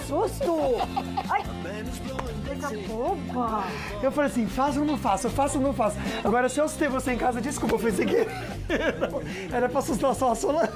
susto! Ai! Opa! Eu falei assim, faço ou não faço? Eu faço ou não faço? Agora, se eu assustei você em casa, desculpa, eu falei que era pra assustar só a Solange.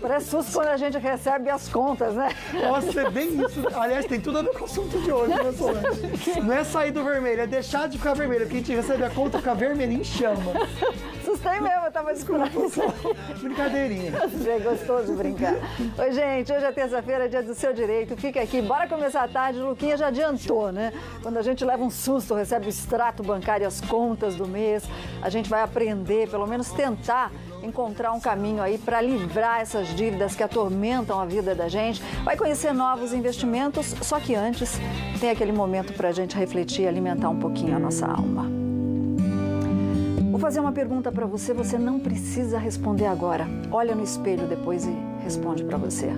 Parece susto quando a gente recebe as contas, né? Nossa, é bem isso. Aliás, tem tudo a ver com o assunto de hoje, né, Solange? Não é sair do vermelho, é deixar de ficar vermelho, porque a gente recebe a conta ficar vermelha em chama. Assustei mesmo, eu tava esperando. Brincadeirinha. É gostoso brincar. Oi, gente, hoje é terça-feira, dia do seu direito. Fica aqui, bora começar a tarde. O Luquinha já adiantou, né? Quando a gente leva um susto, recebe o extrato bancário e as contas do mês, a gente vai aprender, pelo menos tentar encontrar um caminho aí para livrar essas dívidas que atormentam a vida da gente. Vai conhecer novos investimentos, só que antes tem aquele momento para a gente refletir e alimentar um pouquinho a nossa alma. Vou fazer uma pergunta para você, você não precisa responder agora. Olha no espelho depois e responde para você.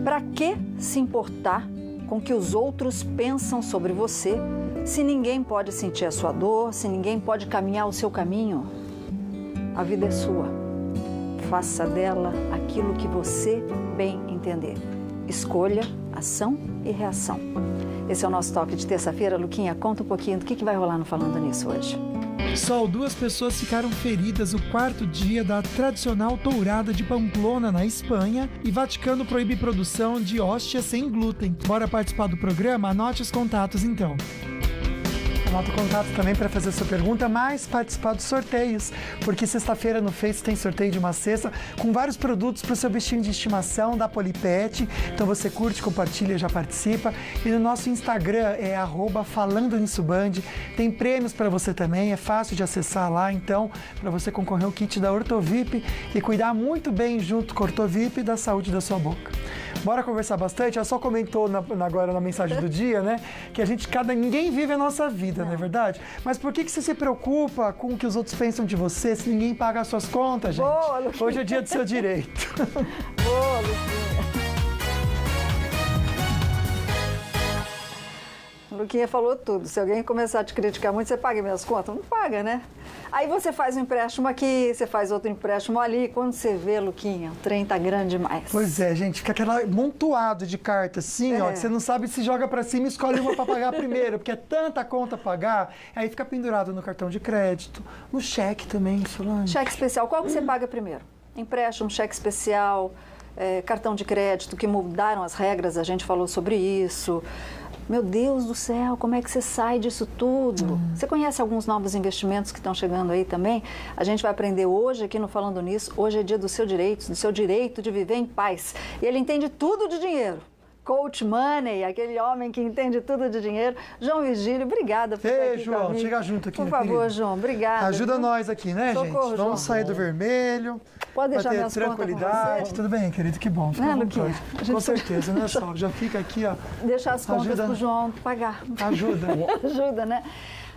Para que se importar com o que os outros pensam sobre você, se ninguém pode sentir a sua dor, se ninguém pode caminhar o seu caminho? A vida é sua. Faça dela aquilo que você bem entender. Escolha, ação e reação. Esse é o nosso toque de terça-feira. Luquinha, conta um pouquinho do que vai rolar no Falando Nisso hoje. Sol, 2 pessoas ficaram feridas o 4º dia da tradicional tourada de Pamplona, na Espanha, e Vaticano proíbe produção de hóstia sem glúten. Bora participar do programa? Anote os contatos então. Anota o contato também para fazer a sua pergunta, mas participar dos sorteios, porque sexta-feira no Face tem sorteio de uma cesta com vários produtos para o seu bichinho de estimação da Polipet. Então você curte, compartilha, já participa. E no nosso Instagram é @FalandoNissoBand. Tem prêmios para você também, é fácil de acessar lá, então, para você concorrer ao kit da Ortovip e cuidar muito bem junto com a Ortovip da saúde da sua boca. Bora conversar bastante? Ela só comentou agora na mensagem do dia, né? Que ninguém vive a nossa vida, não é verdade? Mas por que você se preocupa com o que os outros pensam de você se ninguém paga as suas contas, gente? Boa, Luquinha. Hoje é dia do seu direito. Boa, Luquinha. Luquinha falou tudo. Se alguém começar a te criticar muito, você paga minhas contas? Não paga, né? Aí você faz um empréstimo aqui, você faz outro empréstimo ali. Quando você vê, Luquinha, o trem tá grande demais. Pois é, gente. Fica aquele montoado de cartas assim, ó, que você não sabe se joga pra cima e escolhe uma pra pagar primeiro, porque é tanta conta a pagar. Aí fica pendurado no cartão de crédito, no cheque também, Solange. Cheque especial, qual que você paga primeiro? Empréstimo, cheque especial, cartão de crédito, que mudaram as regras, a gente falou sobre isso. Meu Deus do céu, como é que você sai disso tudo? Você conhece alguns novos investimentos que estão chegando aí também? A gente vai aprender hoje aqui no Falando Nisso. Hoje é dia do seu direito de viver em paz. E ele entende tudo de dinheiro. Coach Money, aquele homem que entende tudo de dinheiro. João Virgílio, obrigada por estar aqui João, comigo. chega junto aqui, por favor, querido. João, obrigada. Ajuda nós aqui, né, Socorro, gente? João. Vamos sair do vermelho. Pode deixar ter minhas contas com tranquilidade. você? Tudo bem, querido? Que bom. Fica à Luquinha? vontade. Com certeza, né, Sol? Já fica aqui, ó. Deixar as contas Ajuda. pro João pagar. Ajuda. Ajuda, né?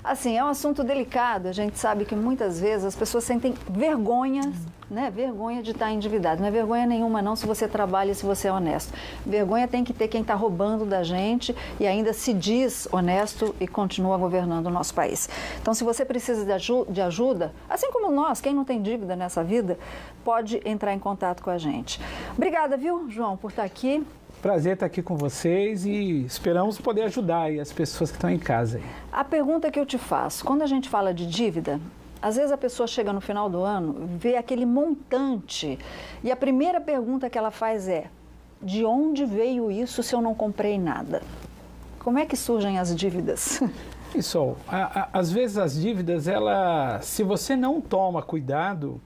Assim, é um assunto delicado. A gente sabe que muitas vezes as pessoas sentem vergonha, né? Vergonha de estar endividado. Não é vergonha nenhuma não se você trabalha e se você é honesto. Vergonha tem que ter quem está roubando da gente e ainda se diz honesto e continua governando o nosso país. Então, se você precisa de ajuda, assim como nós, quem não tem dívida nessa vida, pode entrar em contato com a gente. Obrigada, viu, João, por estar aqui. Prazer estar aqui com vocês e esperamos poder ajudar aí as pessoas que estão em casa. Aí. A pergunta que eu te faço, quando a gente fala de dívida, às vezes a pessoa chega no final do ano, vê aquele montante e a primeira pergunta que ela faz é: de onde veio isso se eu não comprei nada? Como é que surgem as dívidas? Isso, às vezes as dívidas, se você não toma cuidado,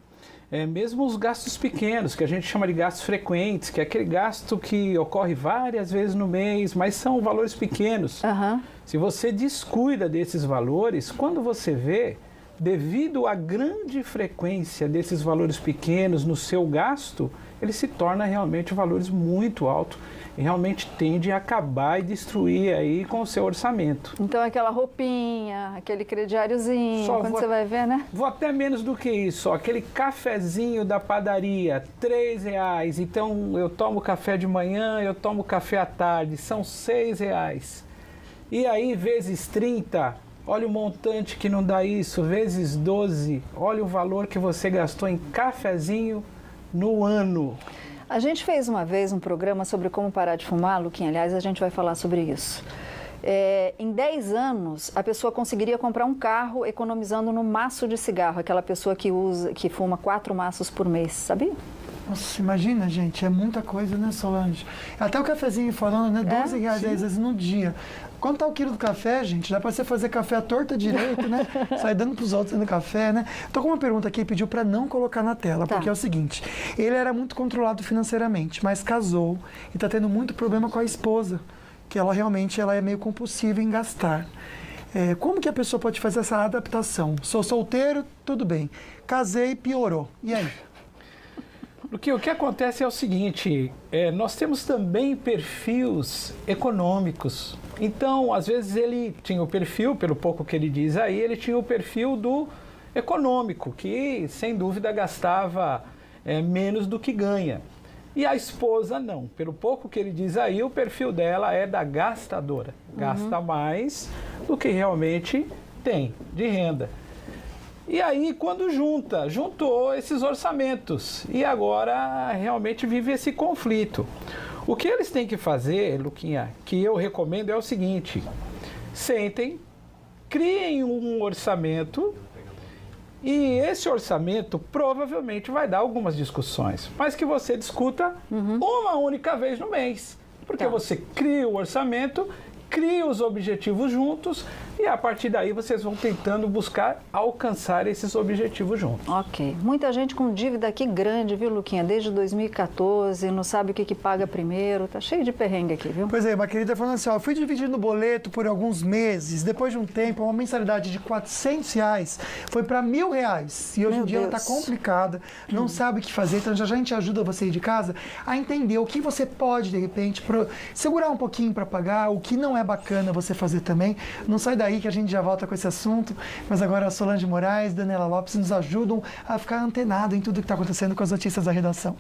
mesmo os gastos pequenos, que a gente chama de gastos frequentes, que é aquele gasto que ocorre várias vezes no mês, mas são valores pequenos. Se você descuida desses valores, quando você vê, devido à grande frequência desses valores pequenos no seu gasto, ele se torna realmente valores muito altos e realmente tende a acabar e destruir aí com o seu orçamento. Então aquela roupinha, aquele crediáriozinho, quando você vai ver, né? Vou até menos do que isso, aquele cafezinho da padaria, R$3. Então eu tomo café de manhã, eu tomo café à tarde, são R$6. E aí vezes 30, olha o montante que não dá isso, vezes 12, olha o valor que você gastou em cafezinho no ano. A gente fez uma vez um programa sobre como parar de fumar, Luquinha, aliás, a gente vai falar sobre isso. Em 10 anos, a pessoa conseguiria comprar um carro economizando no maço de cigarro, aquela pessoa que fuma 4 maços por mês, sabia? Nossa, imagina, gente, é muita coisa, né, Solange? Até o cafezinho falando, né, R$12 às vezes no dia. Quanto tá o quilo do café, gente? Dá para você fazer café à torta direito, né? Sai dando para os outros no café, né? Tô com uma pergunta aqui, pediu para não colocar na tela, porque é o seguinte, ele era muito controlado financeiramente, mas casou e tá tendo muito problema com a esposa, que ela realmente é meio compulsiva em gastar. Como que a pessoa pode fazer essa adaptação? Sou solteiro, tudo bem. Casei, piorou. E aí? Porque o que acontece é o seguinte, nós temos também perfis econômicos. Então, às vezes ele tinha o perfil, pelo pouco que ele diz aí, ele tinha o perfil do econômico, que sem dúvida gastava menos do que ganha. E a esposa não, pelo pouco que ele diz aí, o perfil dela é da gastadora. Gasta mais do que realmente tem de renda. E aí, quando juntou esses orçamentos e agora realmente vive esse conflito. O que eles têm que fazer, Luquinha, que eu recomendo é o seguinte, sentem, criem um orçamento e esse orçamento provavelmente vai dar algumas discussões, mas que você discuta uma única vez no mês, porque você cria o orçamento, cria os objetivos juntos e a partir daí vocês vão tentando buscar alcançar esses objetivos juntos. Ok. Muita gente com dívida aqui grande, viu, Luquinha? Desde 2014, não sabe o que paga primeiro. Tá cheio de perrengue aqui, viu? Pois é, uma querida falando assim, eu fui dividindo o boleto por alguns meses, depois de um tempo, uma mensalidade de R$400 foi para R$1.000. E hoje em dia ela tá complicada, não sabe o que fazer, então já a gente ajuda você aí de casa a entender o que você pode, de repente, segurar um pouquinho para pagar, o que não é bacana você fazer também. Não sai daí que a gente já volta com esse assunto, mas agora a Solange Moraes, Daniela Lopes nos ajudam a ficar antenado em tudo que está acontecendo com as notícias da redação.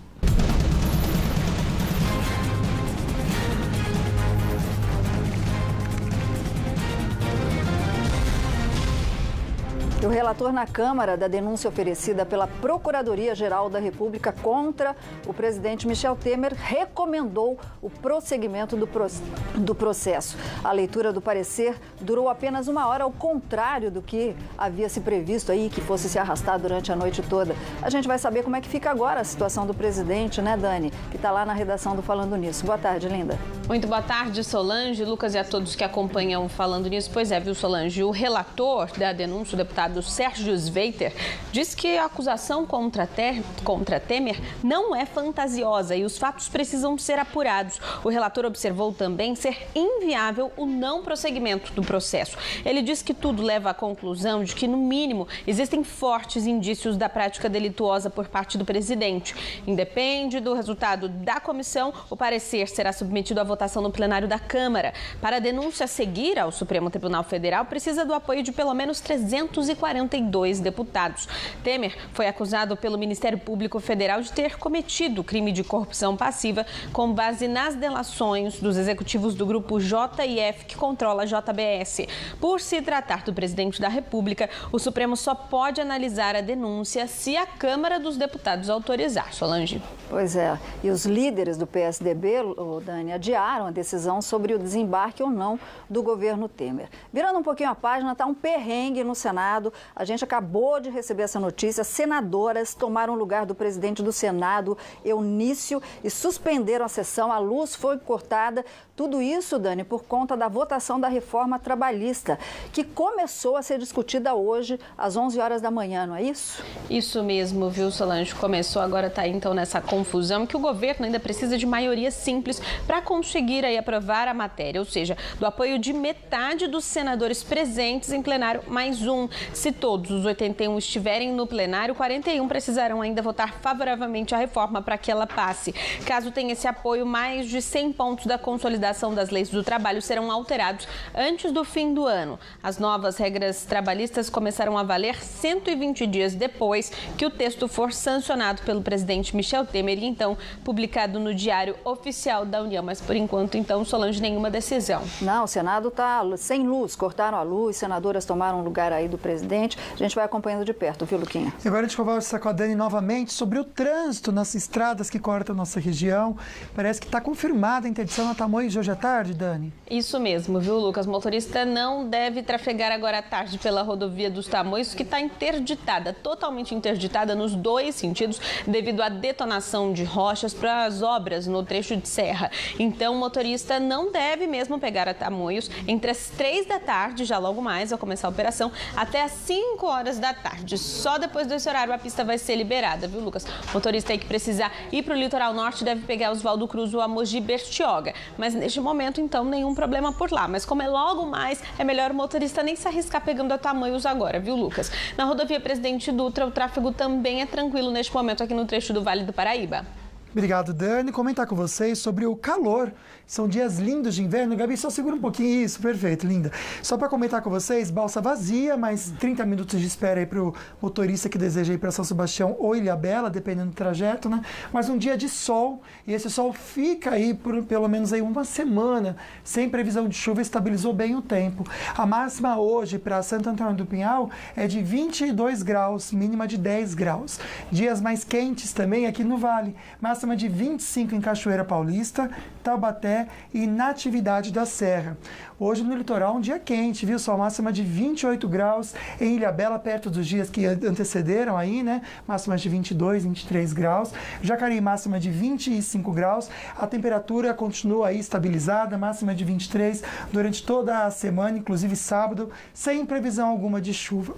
O relator na Câmara da denúncia oferecida pela Procuradoria-Geral da República contra o presidente Michel Temer recomendou o prosseguimento do processo. A leitura do parecer durou apenas 1 hora, ao contrário do que havia se previsto aí, que fosse se arrastar durante a noite toda. A gente vai saber como é que fica agora a situação do presidente, né, Dani? Que está lá na redação do Falando Nisso. Boa tarde, linda. Muito boa tarde, Solange, Lucas e a todos que acompanham Falando Nisso. Pois é, viu, Solange? O relator da denúncia, o deputado Sérgio Sveiter, diz que a acusação contra Temer não é fantasiosa e os fatos precisam ser apurados. O relator observou também ser inviável o não prosseguimento do processo. Ele diz que tudo leva à conclusão de que, no mínimo, existem fortes indícios da prática delituosa por parte do presidente. Independe do resultado da comissão, o parecer será submetido à votação no plenário da Câmara. Para a denúncia seguir ao Supremo Tribunal Federal, precisa do apoio de pelo menos 342 deputados. Temer foi acusado pelo Ministério Público Federal de ter cometido crime de corrupção passiva com base nas delações dos executivos do grupo JF, que controla a JBS. Por se tratar do presidente da República, o Supremo só pode analisar a denúncia se a Câmara dos Deputados autorizar. Solange. Pois é. E os líderes do PSDB, Dani, adiaram a decisão sobre o desembarque ou não do governo Temer. Virando um pouquinho a página, está um perrengue no Senado. A gente acabou de receber essa notícia. Senadoras tomaram o lugar do presidente do Senado, Eunício, e suspenderam a sessão. A luz foi cortada. Tudo isso, Dani, por conta da votação da reforma trabalhista, que começou a ser discutida hoje, às 11 horas da manhã, não é isso? Isso mesmo, viu, Solange? Começou, agora está então nessa confusão que o governo ainda precisa de maioria simples para conseguir aí aprovar a matéria, ou seja, do apoio de metade dos senadores presentes em plenário, mais um. Se todos os 81 estiverem no plenário, 41 precisarão ainda votar favoravelmente a reforma para que ela passe. Caso tenha esse apoio, mais de 100 pontos da consolidação das leis do trabalho serão alterados antes do fim do ano. As novas regras trabalhistas começarão a valer 120 dias depois que o texto for sancionado pelo presidente Michel Temer e então publicado no Diário Oficial da União. Mas por enquanto, então, Solange, nenhuma decisão. Não, o Senado está sem luz, cortaram a luz, senadoras tomaram o lugar aí acidente. A gente vai acompanhando de perto, viu, Luquinha? E agora a gente conversa com a Dani novamente sobre o trânsito nas estradas que cortam a nossa região. Parece que está confirmada a interdição na Tamoios de hoje à tarde, Dani. Isso mesmo, viu, Lucas? O motorista não deve trafegar agora à tarde pela rodovia dos Tamoios, que está interditada, totalmente interditada nos dois sentidos, devido à detonação de rochas para as obras no trecho de serra. Então, o motorista não deve mesmo pegar a Tamoios entre as 3 da tarde, já logo mais vai começar a operação, até as 5 horas da tarde. Só depois desse horário a pista vai ser liberada, viu, Lucas? O motorista aí que precisar ir para o litoral norte deve pegar Oswaldo Cruz ou a Mogi Bertioga. Mas neste momento, então, nenhum problema por lá. Mas como é logo mais, é melhor o motorista nem se arriscar pegando a Tamoios agora, viu, Lucas? Na rodovia Presidente Dutra, o tráfego também é tranquilo neste momento aqui no trecho do Vale do Paraíba. Obrigado, Dani. Comentar com vocês sobre o calor. São dias lindos de inverno. Gabi, só segura um pouquinho. Isso, perfeito, linda. Só para comentar com vocês, balsa vazia, mais 30 minutos de espera aí para o motorista que deseja ir para São Sebastião ou Ilhabela, dependendo do trajeto, né? Mas um dia de sol, e esse sol fica aí por pelo menos aí uma semana, sem previsão de chuva, estabilizou bem o tempo. A máxima hoje para Santo Antônio do Pinhal é de 22 graus, mínima de 10 graus. Dias mais quentes também aqui no Vale. Máxima de 25 em Cachoeira Paulista, Taubaté e Natividade da Serra. Hoje no litoral um dia quente, viu? Só máxima de 28 graus em Ilhabela, perto dos dias que antecederam aí, né? Máxima de 22, 23 graus. Jacareí, máxima de 25 graus. A temperatura continua aí estabilizada, máxima de 23 durante toda a semana, inclusive sábado, sem previsão alguma de chuva.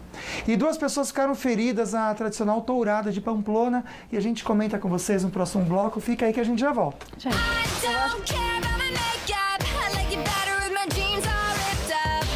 E 2 pessoas ficaram feridas na tradicional tourada de Pamplona e a gente comenta com vocês no próximo bloco. Fica aí que a gente já volta. Gente, eu acho...